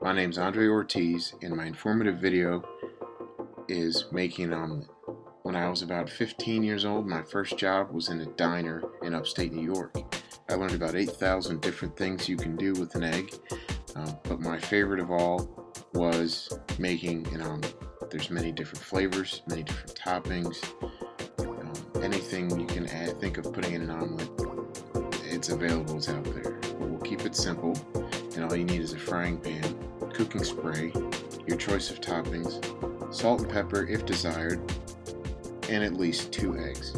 My name's Andre Ortiz, and my informative video is making an omelet. When I was about 15 years old, my first job was in a diner in upstate New York. I learned about 8,000 different things you can do with an egg, but my favorite of all was making an omelet. There's many different flavors, many different toppings, anything you can think of putting in an omelet, it's available, it's out there. But we'll keep it simple, and all you need is a frying pan, cooking spray, your choice of toppings, salt and pepper if desired, and at least 2 eggs.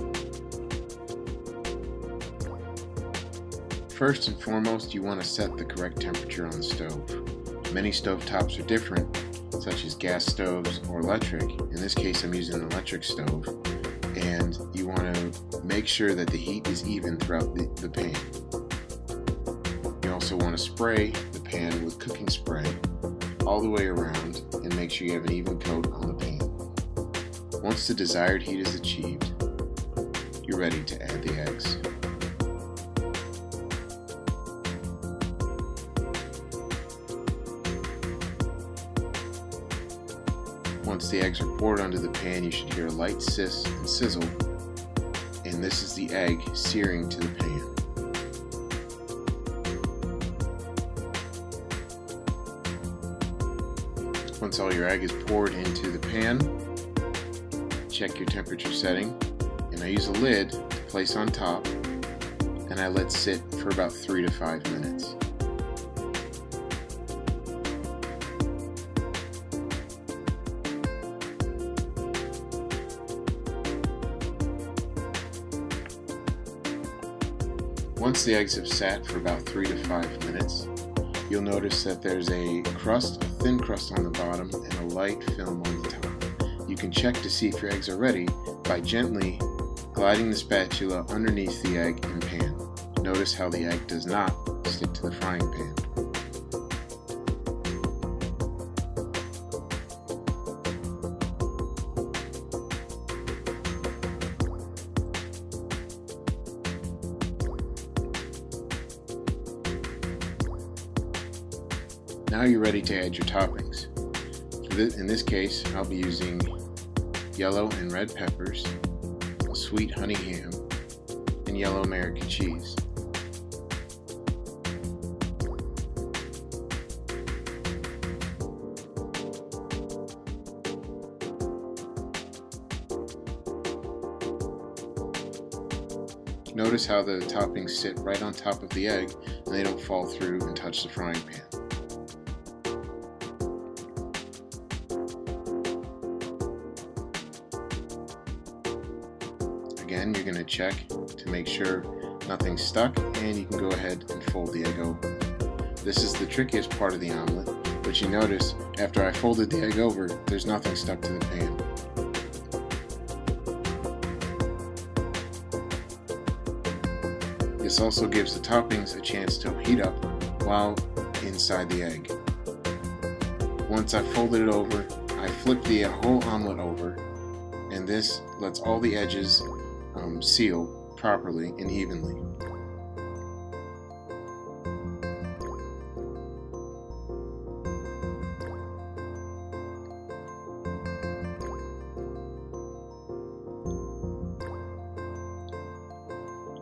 First and foremost, you want to set the correct temperature on the stove. Many stove tops are different, such as gas stoves or electric. In this case, I'm using an electric stove, and you want to make sure that the heat is even throughout the pan. You also want to spray the pan with cooking spray all the way around and make sure you have an even coat on the pan. Once the desired heat is achieved, you're ready to add the eggs. Once the eggs are poured onto the pan, you should hear a light hiss and sizzle, and this is the egg searing to the pan. Once all your egg is poured into the pan, check your temperature setting, and I use a lid to place on top, and I let sit for about 3 to 5 minutes. Once the eggs have sat for about 3 to 5 minutes, you'll notice that there's a thin crust on the bottom and a light film on the top. You can check to see if your eggs are ready by gently gliding the spatula underneath the egg and pan. Notice how the egg does not stick to the frying pan. Now you're ready to add your toppings. In this case, I'll be using yellow and red peppers, sweet honey ham, and yellow American cheese. Notice how the toppings sit right on top of the egg and they don't fall through and touch the frying pan. Again, you're going to check to make sure nothing's stuck, and you can go ahead and fold the egg over. This is the trickiest part of the omelet, but you notice after I folded the egg over, there's nothing stuck to the pan. This also gives the toppings a chance to heat up while inside the egg. Once I've folded it over, I flip the whole omelet over, and this lets all the edges seal properly and evenly.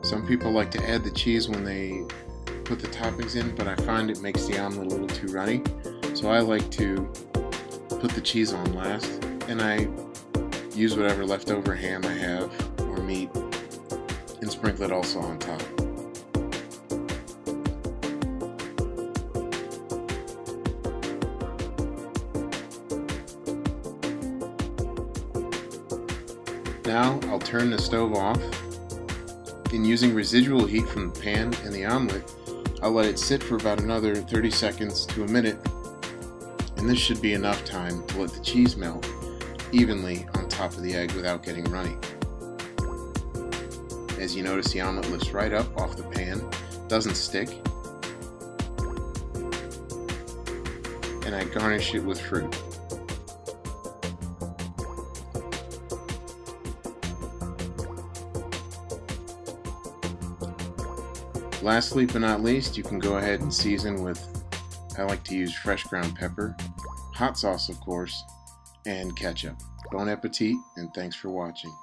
Some people like to add the cheese when they put the toppings in, but I find it makes the omelet a little too runny, so I like to put the cheese on last, and I use whatever leftover ham I have or meat and sprinkle it also on top. Now I'll turn the stove off, and using residual heat from the pan and the omelet, I'll let it sit for about another 30 seconds to a minute, and this should be enough time to let the cheese melt evenly on top of the egg without getting runny. As you notice, the omelet lifts right up off the pan, doesn't stick, and I garnish it with fruit. Lastly but not least, you can go ahead and season with I like to use fresh ground pepper, hot sauce of course, and ketchup. Bon appetit, and thanks for watching.